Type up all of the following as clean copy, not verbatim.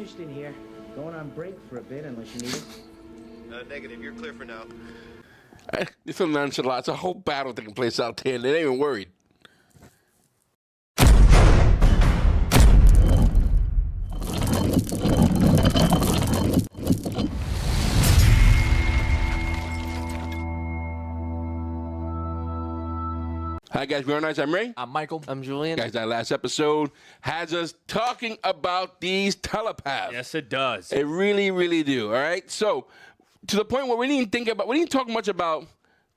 finished in here. Going on break for a bit unless you need us. Negative. You're clear for now. It's a nonchalant. It's a whole battle taking place out there, and they ain't even worried. Hi guys, we're nice. I'm Ray. I'm Michael. I'm Julien. Guys, that last episode has us talking about these telepaths. Yes, it does. It really, really do. All right. So, to the point where we didn't talk much about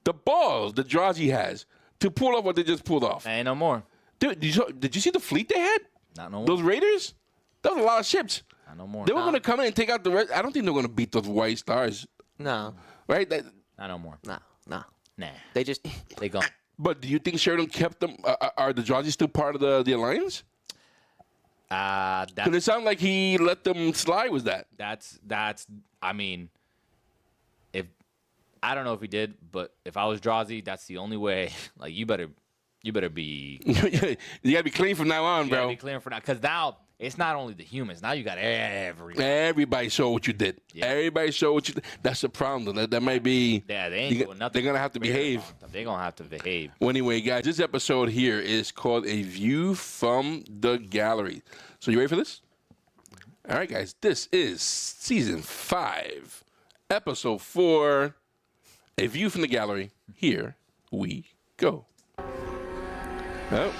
the balls that Drazi has to pull off what they just pulled off. Ain't no more. Dude, did you see the fleet they had? Not no more. Those Raiders? That was a lot of ships. Not no more. They were going to come in and take out the rest. I don't think they're going to beat those White Stars. No. Right? Not no more. No. Nah. They gone. But do you think Sheridan kept them? Are the Drazi still part of the alliance? Because it sounded like he let them slide. Was that? That's. I mean, if I don't know if he did, but if I was Drazi, that's the only way. Like you better be. You gotta be clean from now on, You bro. gotta be clear for now, because now it's not only the humans. Now you got everybody. Everybody show what you did. Yeah. Everybody show what you did. That's the problem. That might be. Yeah, they ain't doing nothing. They're gonna have to behave. They're gonna have to behave. Well, anyway, guys, this episode here is called A View from the Gallery. So you ready for this? All right, guys. This is season 5, episode 4, A View from the Gallery. Here we go. Oh.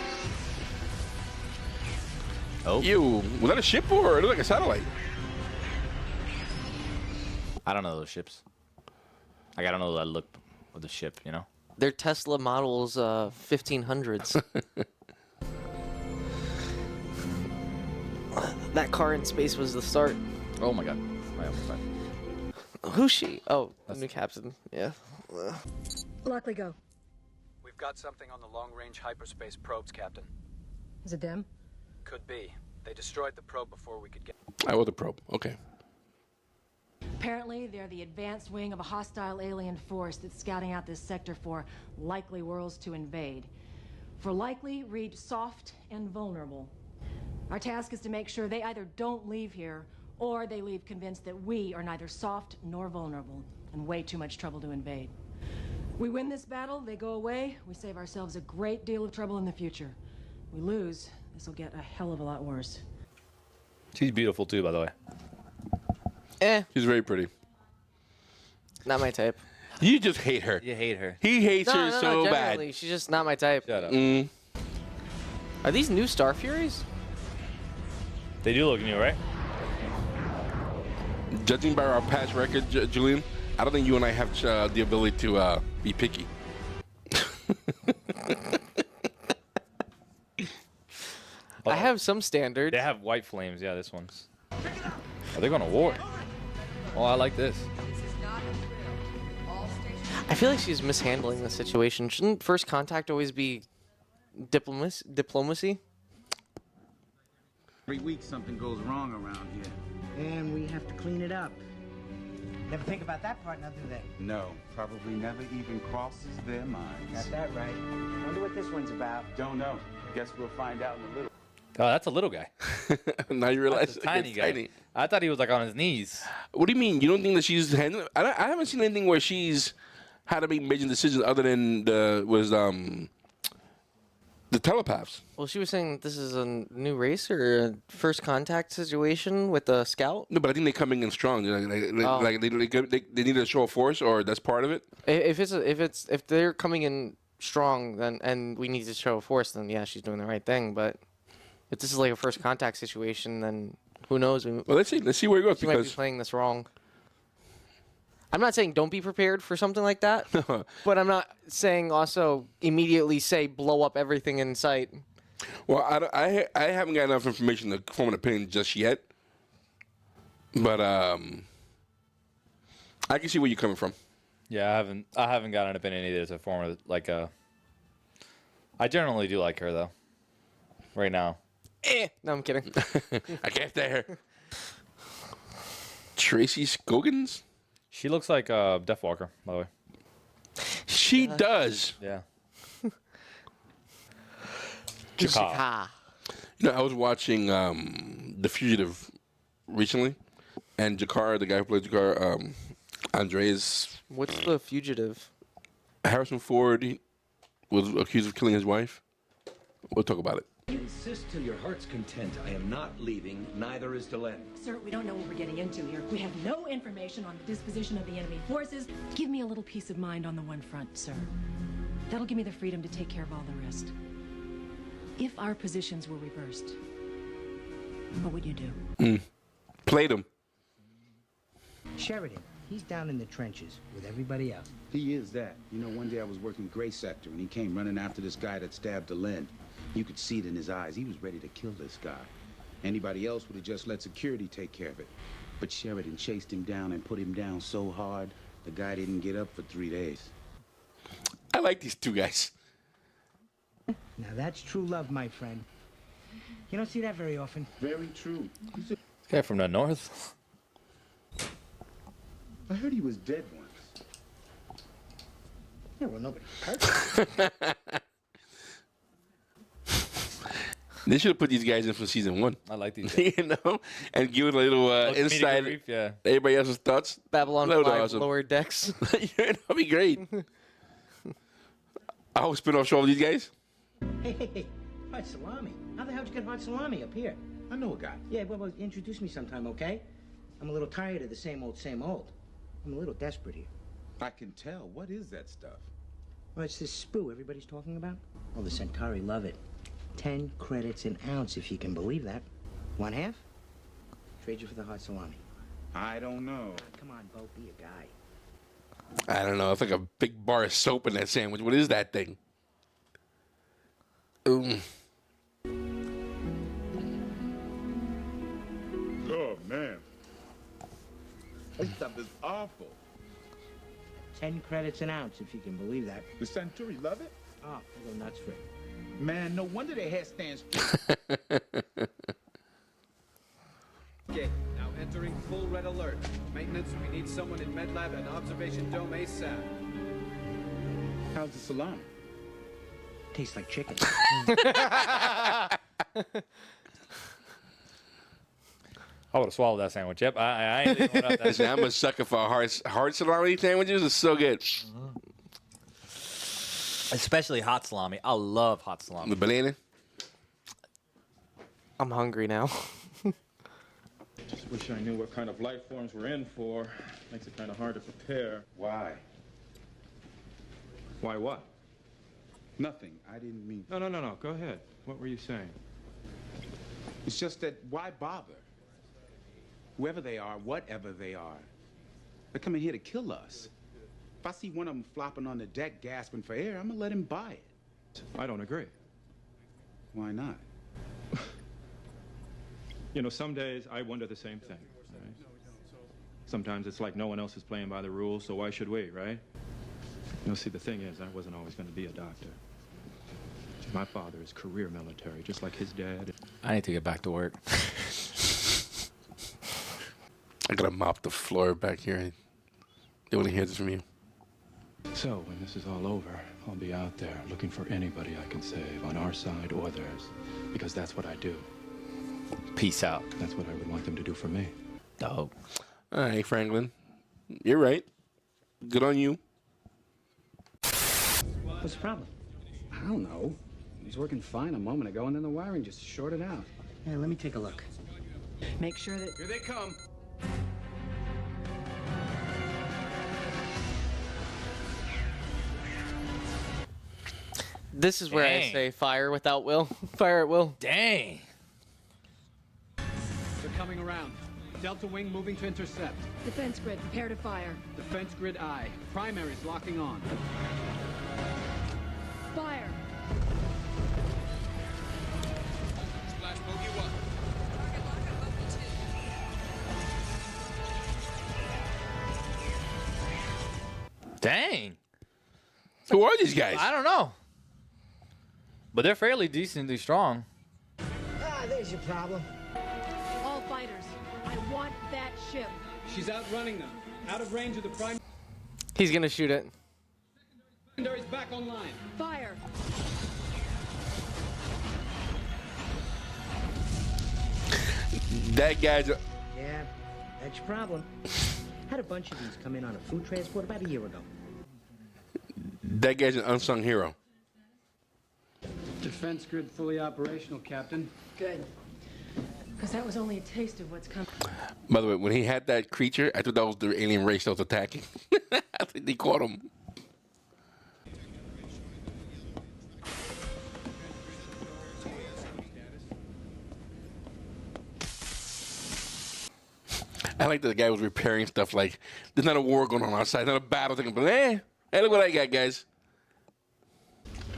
Oh. Ew. Was that a ship or it looked like a satellite? I don't know those ships. I gotta know that look of the ship. You know. They're Tesla models, 1500s. That car in space was the start. Oh my God. I almost died. Who's she? Oh, the new captain. Yeah. Lockley, go. We've got something on the long-range hyperspace probes, Captain. Is it them? Could be. They destroyed the probe before we could get... I was the probe. Okay. Apparently, they're the advanced wing of a hostile alien force that's scouting out this sector for likely worlds to invade. For likely, read soft and vulnerable. Our task is to make sure they either don't leave here or they leave convinced that we are neither soft nor vulnerable and way too much trouble to invade. We win this battle, they go away, we save ourselves a great deal of trouble in the future. We lose, this will get a hell of a lot worse. She's beautiful too, by the way. She's very pretty. Not my type. You just hate her. You hate her. He hates her No, so generally, bad. she's just not my type. Shut up. Are these new Star Furies? They do look new, right? Judging by our past record, Julien, I don't think you and I have the ability to be picky. I have some standards. They have white flames. Yeah, this one's. Oh, they're going to war. Oh, I like this. I feel like she's mishandling the situation. Shouldn't first contact always be diplomacy? Every week something goes wrong around here. And we have to clean it up. Never think about that part now, do they? No, probably never even crosses their minds. Got that right. Wonder what this one's about. Don't know. Guess we'll find out in a little. Oh, that's a little guy. Now you realize That's a tiny it's guy. tiny. I thought he was like on his knees. What do you mean? You don't think that she's handling? I haven't seen anything where she's had to make major decisions other than the telepaths. Well, she was saying this is a new race or a first contact situation with the scout. No, but I think they come in strong. Like they need to show a force, or that's part of it. If they're coming in strong, then and we need to show a force, then yeah, she's doing the right thing. But if this is like a first contact situation, then who knows? Well, let's see where it goes She might be because playing this wrong. I'm not saying don't be prepared for something like that, but I'm not saying also immediately say blow up everything in sight. well, I haven't got enough information to form an opinion just yet. But I can see where you're coming from. Yeah, I haven't got an opinion either to form like a. I generally do like her though. Right now. No, I'm kidding. I can't stare. Tracy Scoggins? She looks like Death Walker, by the way. She does. Yeah. Chicago. You know, I was watching The Fugitive recently, and Jakar, the guy who played Jakar, Andres What's the fugitive? Harrison Ford was accused of killing his wife. We'll talk about it. Insist to your heart's content. I am not leaving, neither is Delenn. Sir, we don't know what we're getting into here. We have no information on the disposition of the enemy forces. Give me a little peace of mind on the one front, sir. That'll give me the freedom to take care of all the rest. If our positions were reversed, what would you do? Played him. Sheridan, he's down in the trenches with everybody else. He is that. You know, one day I was working Gray Sector, and he came running after this guy that stabbed Delenn. You could see it in his eyes. He was ready to kill this guy. Anybody else would have just let security take care of it. But Sheridan chased him down and put him down so hard, the guy didn't get up for 3 days. I like these two guys. Now that's true love, my friend. You don't see that very often. Very true. Guy from the north. I heard he was dead once. Yeah, well, nobody hurt. They should have put these guys in from season 1. I like these. You know, and give it a little insight. Relief, yeah. Everybody else's thoughts. Babylon That would 5 be awesome. lower decks. That'd be great. I hope spin-off show of these guys. Hey, hot salami. How the hell did you get hot salami up here? I know a guy. Yeah, well, introduce me sometime, okay? I'm a little tired of the same old, same old. I'm a little desperate here. I can tell. What is that stuff? Well, it's this spoo everybody's talking about. Oh, the Centauri love it. 10 credits an ounce, if you can believe that. One half? Trade you for the hot salami. I don't know. Come on, Bo, be a guy. I don't know. It's like a big bar of soap in that sandwich. What is that thing? Oh, man. This stuff is awful. 10 credits an ounce, if you can believe that. The Centauri love it? Oh, I go nuts for it. Man, no wonder their hair stands straight. Okay, now entering full red alert. Maintenance, we need someone in med lab and observation dome ASAP. How's the salami? Tastes like chicken. I would have swallowed that sandwich. Yep, I ain't thinking about that. Listen, I'm a sucker for hard salami sandwiches. It's so good. Especially hot salami. I love hot salami. The banana. I'm hungry now. Just wish I knew what kind of life forms we're in for. Makes it kind of hard to prepare. Why? Why what? Nothing. I didn't mean... No. Go ahead. What were you saying? It's just that why bother? Whoever they are, whatever they are, they're coming here to kill us. If I see one of them flopping on the deck gasping for air, I'm gonna let him buy it. I don't agree. Why not? You know, some days I wonder the same thing. Right? Sometimes it's like no one else is playing by the rules, so why should we, right? You know, see, the thing is, I wasn't always going to be a doctor. My father is career military, just like his dad. I need to get back to work. I gotta mop the floor back here. They want to hear this from you. So, when this is all over, I'll be out there looking for anybody I can save, on our side or theirs. Because that's what I do. Peace out. That's what I would want them to do for me. Dope. All right, Franklin. You're right. Good on you. What's the problem? I don't know. He was working fine a moment ago, and then the wiring just shorted out. Hey, let me take a look. Make sure that... Here they come. This is where I Dang. say fire without will. Fire at will. Dang. They're coming around. Delta wing moving to intercept. Defense grid, prepare to fire. Defense grid I. Primaries locking on. Fire! Splash bogey 1. Dang. Who are these guys? I don't know. But they're fairly decently strong. Ah, there's your problem. All fighters, I want that ship. She's outrunning them. Out of range of the prime. He's gonna shoot it. Secondary's back online. Fire! That guy's... Yeah, that's your problem. Had a bunch of these come in on a food transport about a year ago. That guy's an unsung hero. Defense grid fully operational, Captain. Good. Because that was only a taste of what's coming. By the way, when he had that creature, I thought that was the alien race that was attacking. I think they caught him. I like that the guy was repairing stuff like there's not a war going on outside, not a battle thing, but hey, look what I got, guys.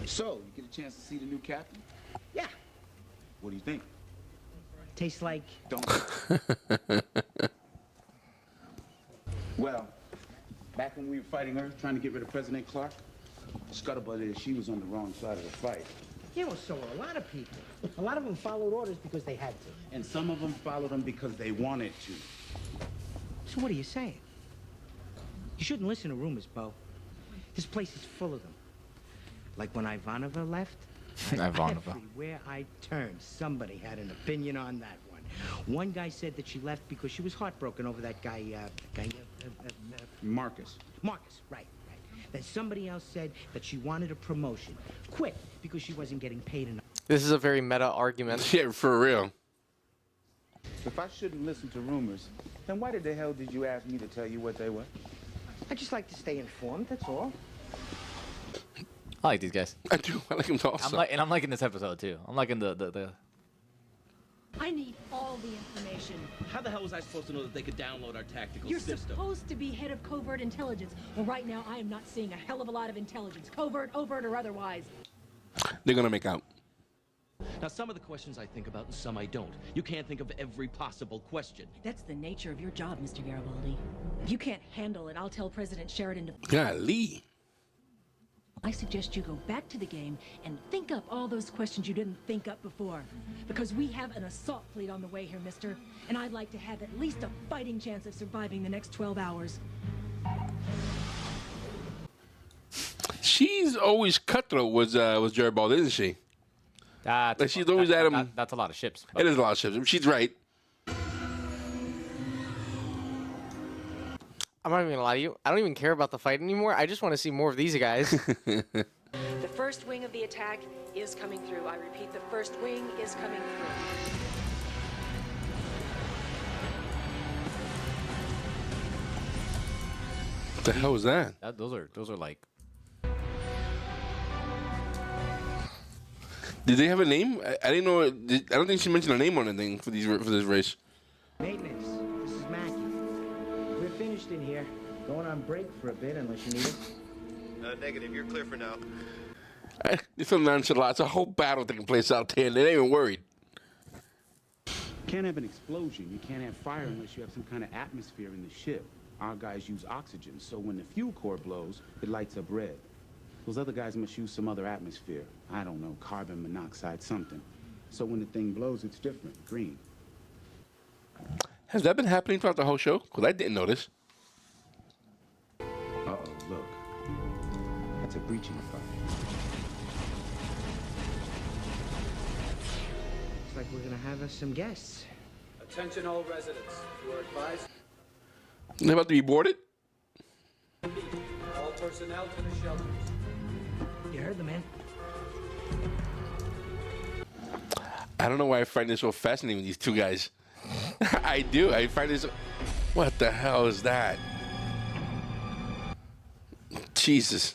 So, you get a chance to see the new captain? Yeah. What do you think? Tastes like... Don't. Well, back when we were fighting Earth, trying to get rid of President Clark, scuttlebutt is she was on the wrong side of the fight. Yeah, well, so were a lot of people. A lot of them followed orders because they had to. And some of them followed them because they wanted to. So what are you saying? You shouldn't listen to rumors, Bo. This place is full of them. Like when Ivanova left, Ivanova. everywhere I turned, somebody had an opinion on that one. One guy said that she left because she was heartbroken over that guy, Marcus. Marcus, right. Then somebody else said that she wanted a promotion. Quit because she wasn't getting paid enough. This is a very meta argument. Yeah, for real. If I shouldn't listen to rumors, then why the hell did you ask me to tell you what they were? I just like to stay informed, that's all. I like these guys. I do. I like him to also. I'm liking this episode too. I'm liking the. I need all the information. How the hell was I supposed to know that they could download our tactical You're system? supposed to be head of covert intelligence. Well, right now, I am not seeing a hell of a lot of intelligence, covert, overt, or otherwise. They're gonna make out. Now, some of the questions I think about and some I don't. You can't think of every possible question. That's the nature of your job, Mr. Garibaldi. If you can't handle it, I'll tell President Sheridan to... Golly. I suggest you go back to the game and think up all those questions you didn't think up before. Because we have an assault fleet on the way here, mister. And I'd like to have at least a fighting chance of surviving the next 12 hours. She's always cutthroat was Gerard, isn't she? Like she's always at him. That's a lot of ships. It is a lot of ships. She's right. I'm not even gonna lie to you. I don't even care about the fight anymore. I just want to see more of these guys. The first wing of the attack is coming through. I repeat, the first wing is coming through. What the hell was that? Those are like. Did they have a name? I didn't know. I don't think she mentioned a name or anything for this race. Maintenance, this is Mackie. We're finished in here. Going on break for a bit, unless you need us. Negative. You're clear for now. It's a nonchalant. It's a whole battle taking place out there, and they're not even worried. Can't have an explosion. You can't have fire unless you have some kind of atmosphere in the ship. Our guys use oxygen, so when the fuel core blows, it lights up red. Those other guys must use some other atmosphere. I don't know, carbon monoxide, something. So when the thing blows, it's different, green. Has that been happening throughout the whole show? Because I didn't notice. Uh-oh, look. That's a breaching fire. Looks like we're gonna have us some guests. Attention all residents. You are advised. They're about to be boarded? All personnel to the shelters. You heard the man. I don't know why I find this so fascinating with these two guys. I do. I find this. What the hell is that? Jesus.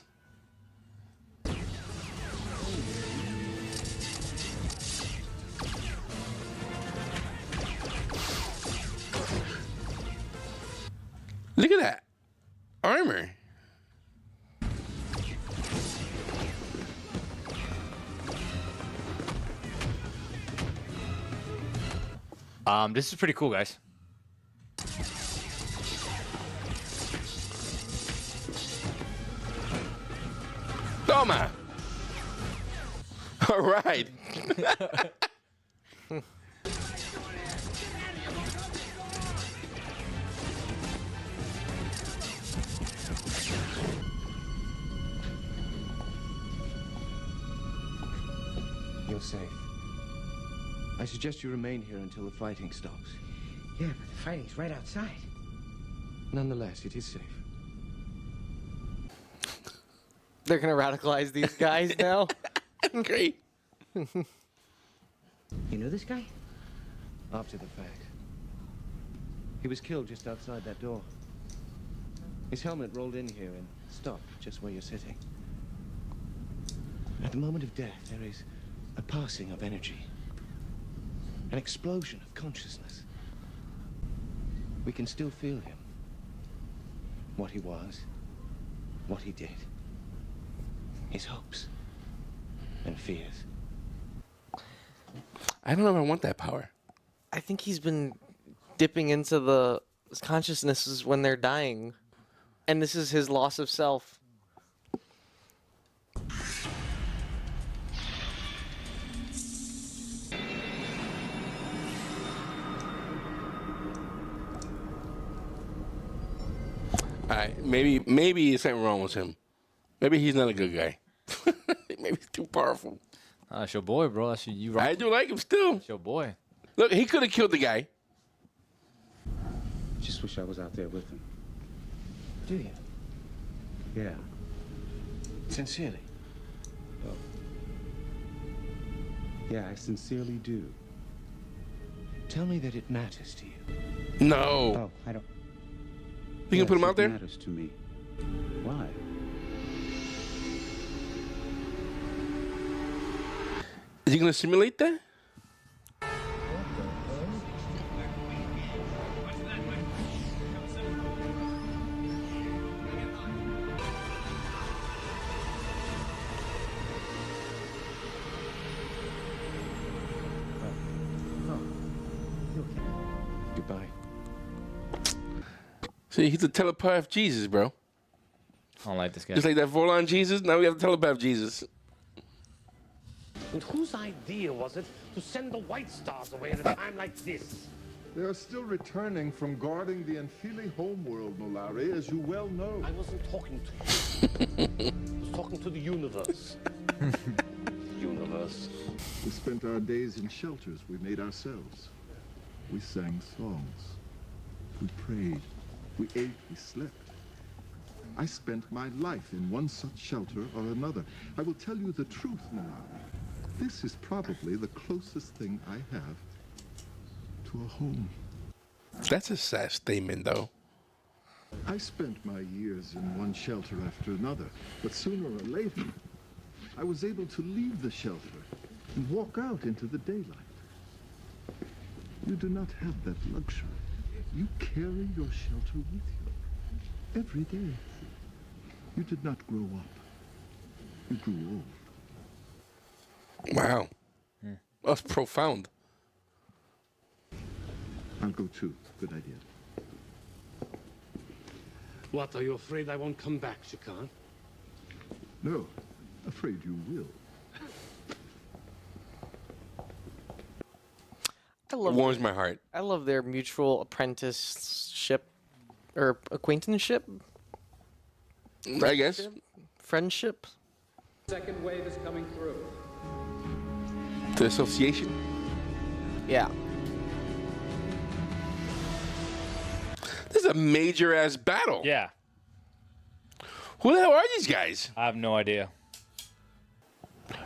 Look at that. Armor. This is pretty cool, guys. Toma. All right. You're safe. I suggest you remain here until the fighting stops. Yeah, but the fighting's right outside. Nonetheless, it is safe. They're gonna radicalize these guys now. Great. You know this guy? After the fact. He was killed just outside that door. His helmet rolled in here and stopped just where you're sitting. At the moment of death, there is a passing of energy. An explosion of consciousness. We can still feel him. What he was. What he did. His hopes. And fears. I don't know if I want that power. I think he's been dipping into the consciousnesses when they're dying. And this is his loss of self. All right, maybe there's something wrong with him. Maybe he's not a good guy. Maybe he's too powerful. That's your boy, bro. That's you right. I do like him still. That's your boy. Look, he could have killed the guy. Just wish I was out there with him. Do you? Yeah. Sincerely. Oh. Yeah, I sincerely do. Tell me that it matters to you. No. Oh, I don't. You can put him Yes, out there? It matters to me. Why? Is he going to simulate that? Goodbye. See, he's a telepath Jesus, bro. I don't like this guy. Just like that Volon Jesus, now we have the telepath Jesus. And whose idea was it to send the White Stars away at a time like this? They are still returning from guarding the Enfili homeworld, Nolari, as you well know. I wasn't talking to you. I was talking to the universe. Universe. We spent our days in shelters we made ourselves. We sang songs. We prayed. We ate. We slept. I spent my life in one such shelter or another. I will tell you the truth, Nolari. This is probably the closest thing I have to a home. That's a sad statement, though. I spent my years in one shelter after another, but sooner or later, I was able to leave the shelter and walk out into the daylight. You do not have that luxury. You carry your shelter with you every day. You did not grow up. You grew old. Wow. That's profound. I'll go too. Good idea. What, are you afraid I won't come back, Shakan? No, afraid you will. Warms my heart. I love their mutual apprenticeship or acquaintanceship. I guess. Friendship. Second wave is coming through. The association. Yeah. This is a major ass battle. Yeah. Who the hell are these guys? I have no idea.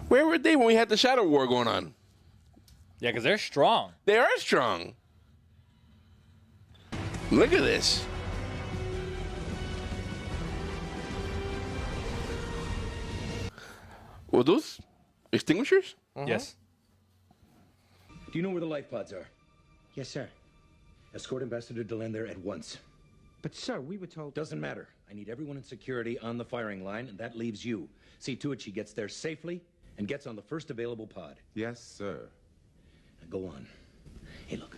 Where were they when we had the Shadow War going on? Yeah, because they're strong. They are strong. Look at this. Were those extinguishers? Yes. Do you know where the life pods are? Yes, sir. Escort Ambassador Delenn there at once. But, sir, we were told... Doesn't matter. I need everyone in security on the firing line, and that leaves you. See to it she gets there safely and gets on the first available pod. Yes, sir. Now go on. Hey, look.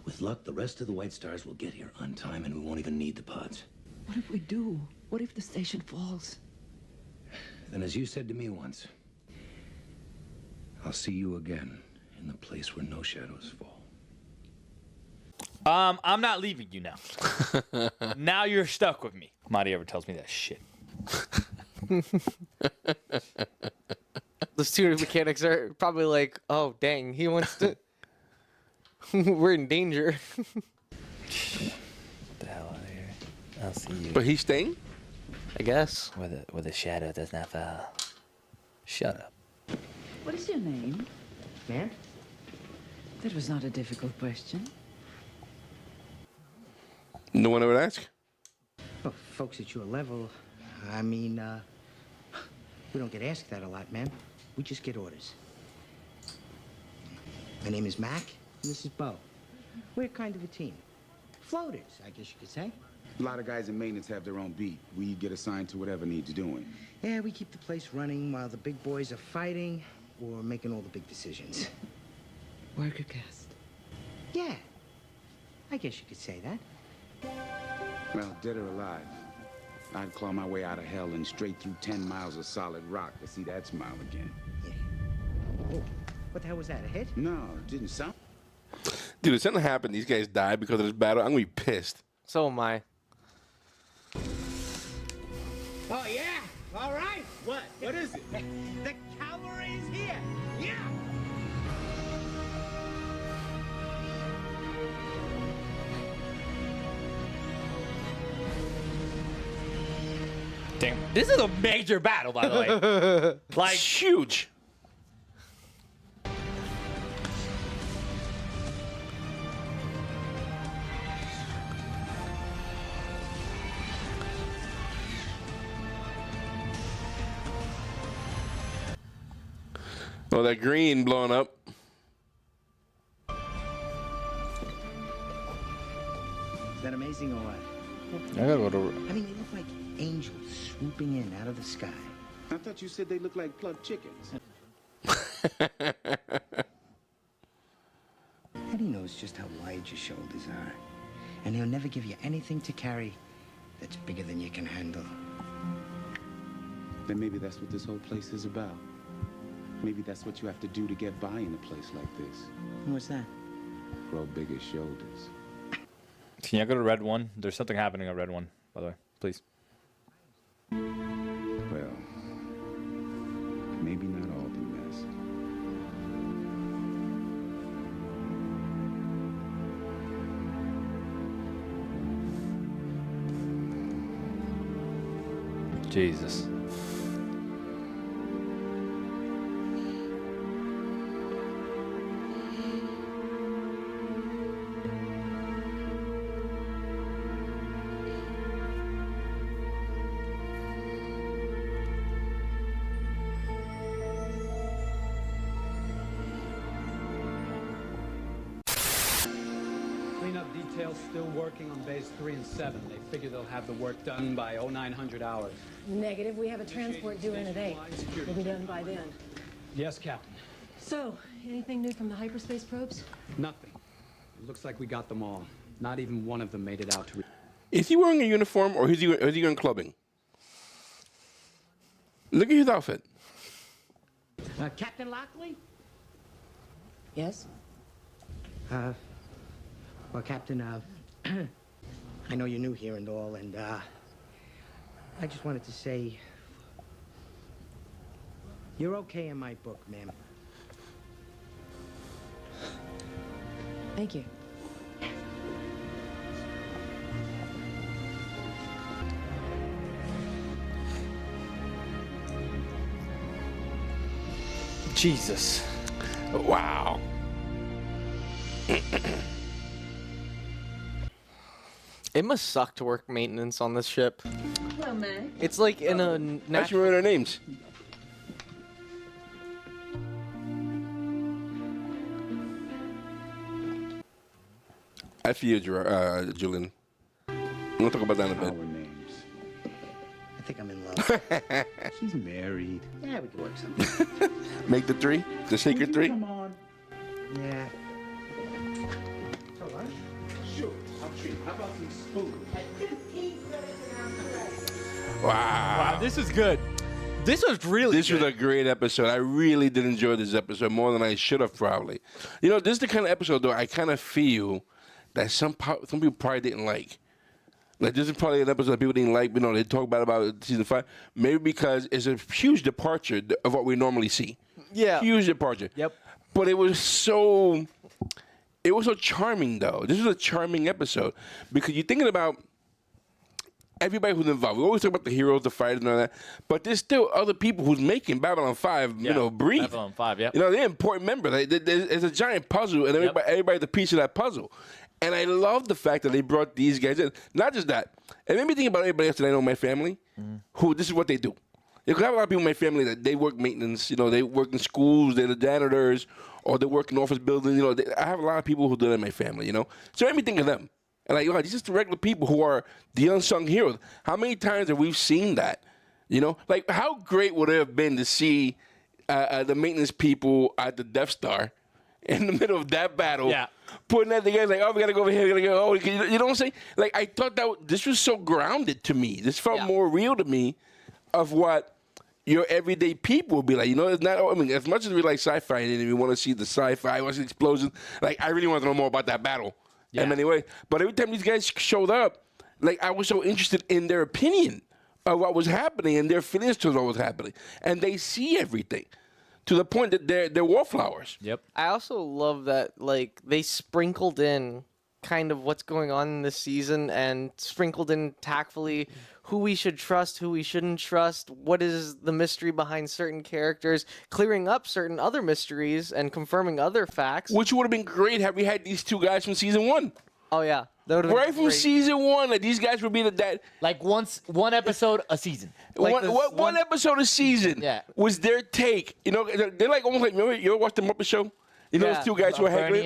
With luck, the rest of the White Stars will get here on time, and we won't even need the pods. What if we do? What if the station falls? Then, as you said to me once, I'll see you again in the place where no shadows fall. I'm not leaving you now. Now you're stuck with me. Marty ever tells me that shit. Those two mechanics are probably like, oh, dang, he wants to... We're in danger. I'll see you. But he's staying? I guess. Where the shadow does not fall. Shut up. What is your name? Ma'am? That was not a difficult question. No one ever asked? Well, folks at your level, I mean, we don't get asked that a lot, ma'am. We just get orders. My name is Mac, and this is Bo. We're kind of a team. Floaters, I guess you could say. A lot of guys in maintenance have their own beat. We get assigned to whatever needs doing. Yeah, we keep the place running while the big boys are fighting or making all the big decisions. Worker cast. Yeah, I guess you could say that. Well, dead or alive, I'd claw my way out of hell and straight through 10 miles of solid rock to see that smile again. Oh, what the hell was that, a hit? No, it didn't sound... Dude, if something happened, these guys died because of this battle, I'm going to be pissed. So am I. Oh, yeah? All right. What? What is it? The cavalry is here. Yeah. Damn, this is a major battle, by the way. Like, it's huge. Oh, that green blowing up. Is that amazing or what? I gotta go to. I mean, they look like angels swooping in out of the sky. I thought you said they look like plucked chickens. Eddie knows just how wide your shoulders are. And he'll never give you anything to carry that's bigger than you can handle. Then maybe that's what this whole place is about. Maybe that's what you have to do to get by in a place like this. What's that? Grow bigger shoulders. Can you go to red one? There's something happening at red one, by the way. Please. Well, maybe not all the best. Jesus. Cleanup detail's still working on bays 3 and 7. They figure they'll have the work done by 0900 hours. Negative. We have a transport due in at 8. We'll be done by then. Yes, Captain. So, anything new from the hyperspace probes? Nothing. It looks like we got them all. Not even one of them made it out to... Is he wearing a uniform or is he going clubbing? Look at his outfit. Captain Lockley? Yes? Well, Captain, I know you're new here and all, and, I just wanted to say, you're okay in my book, ma'am. Thank you. Jesus. Wow. It must suck to work maintenance on this ship. Hello, Mac. It's like in a I should remember their names. I feel Gerard, Julien. We'll talk about that in a bit. Our names. I think I'm in love. She's married. Yeah, we could work something. Make the 3, the sacred 3. Come on. Yeah. Sure. I'll treat. How about some spoons? Wow. This is good. This was really This was a great episode. I really did enjoy this episode more than I should have probably. You know, this is the kind of episode, though, I kind of feel that some people probably didn't like. Like, this is probably an episode that people didn't like. You know, they talk about season 5. Maybe because it's a huge departure of what we normally see. Yeah. Huge departure. Yep. But it was so charming, though. This was a charming episode because you're thinking about everybody who's involved. We always talk about the heroes, the fighters, and all that, but there's still other people who's making Babylon 5, breathe. Babylon 5, yeah. They're important members. It's a giant puzzle, and everybody's a piece of that puzzle. And I love the fact that they brought these guys in. Not just that. It made me think about everybody else that I know in my family, who this is what they do. Because I have a lot of people in my family that they work maintenance. They work in schools. They're the janitors, or they work in office buildings. I have a lot of people who do that in my family. So it made me think of them. And these are just the regular people who are the unsung heroes. How many times have we seen that? How great would it have been to see the maintenance people at the Death Star in the middle of that battle, putting that together, we gotta go over here, we gotta go. You know what I'm saying? I thought that this was so grounded to me. This felt more real to me of what your everyday people would be like. It's not. I mean, as much as we like sci-fi and we want to see the sci-fi, want to see the explosions. I really want to know more about that battle. Yeah. In many ways. But every time these guys showed up, I was so interested in their opinion of what was happening and their feelings towards what was happening. And they see everything to the point that they're wallflowers. Yep. I also love that, they sprinkled in kind of what's going on in this season and sprinkled in tactfully who we should trust, who we shouldn't trust, what is the mystery behind certain characters, clearing up certain other mysteries and confirming other facts. Which would have been great had we had these two guys from season 1. Oh, yeah. That right from season 1, these guys would be that. One episode a season. One episode a season was their take. They're almost like, remember, you ever watched the Muppet Show? Those two guys who are heckling?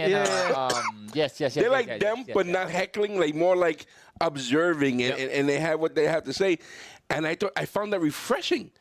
Yes. They're like them, but not heckling, more like observing, and they have what they have to say. And I found that refreshing.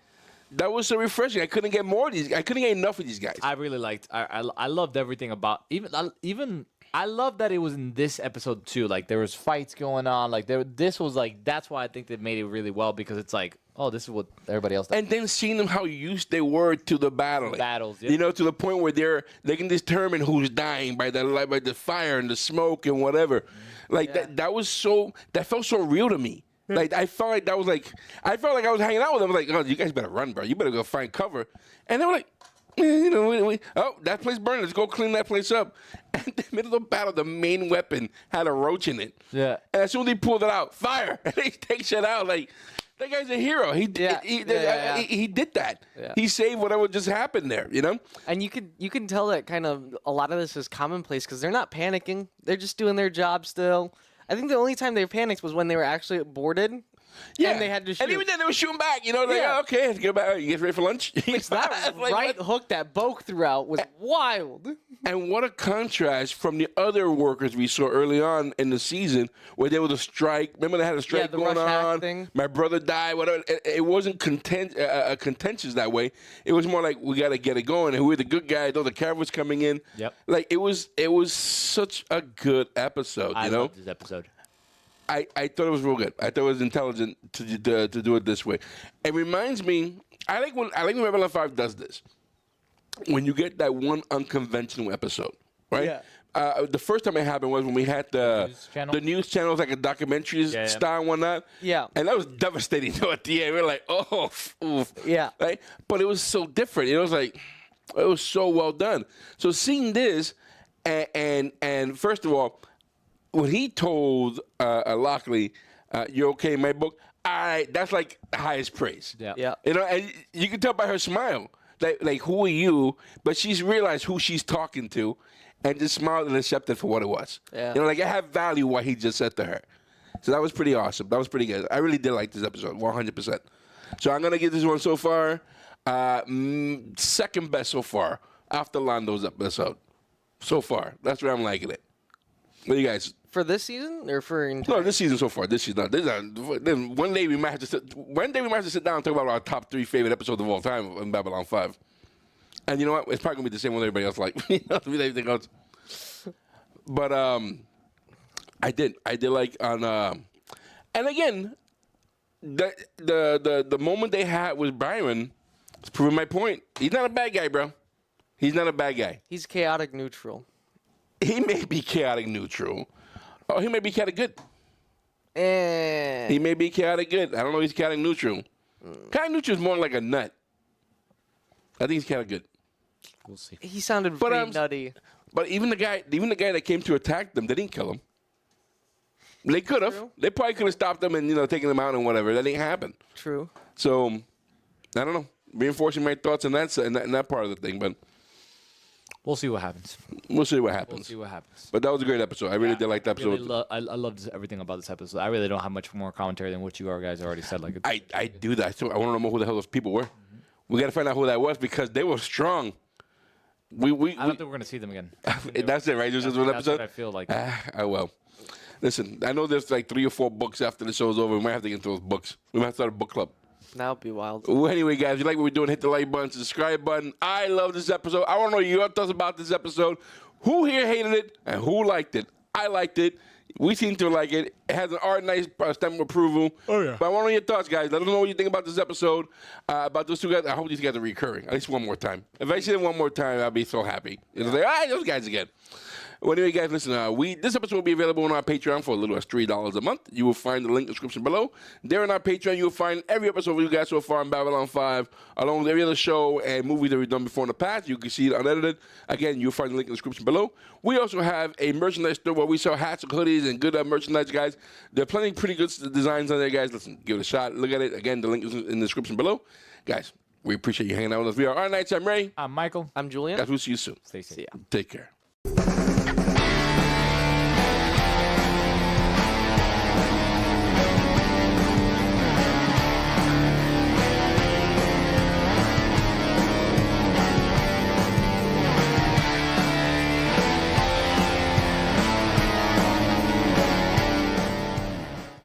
That was so refreshing. I couldn't get more of these. I couldn't get enough of these guys. I really liked. I loved everything about even. I love that it was in this episode too. There was fights going on. This was that's why I think they made it really well, because it's this is what everybody else does. And then seeing them how used they were to the battling. Battles, yeah. To the point where they can determine who's dying by the fire and the smoke and whatever. That felt so real to me. I felt like I was hanging out with them. I was like, oh, you guys better run, bro. You better go find cover. And they were like, that place burned. Let's go clean that place up. And in the middle of the battle, the main weapon had a roach in it. Yeah. And as soon as he pulled it out, fire. And they take shit out. That guy's a hero. He did that. Yeah. He saved whatever just happened there, And you can tell that kind of a lot of this is commonplace because they're not panicking. They're just doing their job still. I think the only time they panicked was when they were actually boarded. Yeah. And they had to shoot. And even then, they were shooting back. Okay, let's go back. You guys ready for lunch? That right hook that Boke threw out was wild. And what a contrast from the other workers we saw early on in the season where there was a strike. Remember they had a strike going on? Thing. My brother died. Whatever. It wasn't contentious that way. It was more like we got to get it going. And who are the good guys? The cavalry's coming in. Yep. It was such a good episode. I loved this episode. I thought it was real good. I thought it was intelligent to do it this way. It reminds me. I like when Babylon 5 does this. When you get that one unconventional episode, right? Yeah. The first time it happened was when we had the news channels, like a documentary style and whatnot. Yeah. And that was devastating. At the end, we were like, oh, oof. Yeah. Right? But it was so different. It was so well done. So seeing this, and first of all, when he told Lockley, "You're okay in my book," that's the highest praise. Yeah. And you can tell by her smile, who are you? But she's realized who she's talking to, and just smiled and accepted for what it was. Yeah. I have value what he just said to her. So that was pretty awesome. That was pretty good. I really did like this episode, 100%. So I'm gonna give this one so far second best so far after Lando's episode. So far, that's where I'm liking it. What do you guys? For this season or for no, this season so far. This season, then one day we might have to sit down and talk about our top 3 favorite episodes of all time in Babylon 5. And you know what? It's probably gonna be the same one everybody else like. Everything else. But I did like on and again, the moment they had with Byron, it's proving my point. He's not a bad guy, bro. He's not a bad guy. He's chaotic neutral. He may be chaotic neutral. Oh, he may be chaotic good. He may be chaotic good. I don't know if he's chaotic neutral. Chaotic neutral is more like a nut. I think he's chaotic good. We'll see. He sounded pretty nutty. But even the guy that came to attack them, they didn't kill him. They could have. They probably could have stopped them and taken them out and whatever. That didn't happen. True. So I don't know. Reinforcing my thoughts on that part of the thing, but we'll see what happens. We'll see what happens. We'll see what happens. But that was a great episode. I really did like that episode. Really I loved everything about this episode. I really don't have much more commentary than what you guys already said. Like I do that. So I want to know who the hell those people were. We got to find out who that was because they were strong. I don't think we're gonna see them again. That's it, right? This is one episode. That's what I feel like. Well. Listen, I know there's like 3 or 4 books after the show's over. We might have to get into those books. We might have to start a book club. That would be wild. Well, anyway, guys, if you like what we're doing, hit the like button, subscribe button. I love this episode. I want to know your thoughts about this episode. Who here hated it and who liked it? I liked it. We seem to like it. It has an nice stamp of approval. Oh, yeah. But I want to know your thoughts, guys. Let us know what you think about this episode, about those 2 guys. I hope these guys are recurring, at least one more time. If I see them one more time, I'll be so happy. It's like, those guys again. Well, anyway, guys, listen, this episode will be available on our Patreon for as little as $3 a month. You will find the link in the description below. There on our Patreon, you will find every episode we got so far in Babylon 5, along with every other show and movies that we've done before in the past. You can see it unedited. Again, you'll find the link in the description below. We also have a merchandise store where we sell hats and hoodies and good merchandise, guys. There are plenty of pretty good designs on there, guys. Listen, give it a shot. Look at it. Again, the link is in the description below. Guys, we appreciate you hanging out with us. We are Our Nights. I'm Ray. I'm Michael. I'm Julien. Guys, we'll see you soon. Stay safe. See ya. Take care.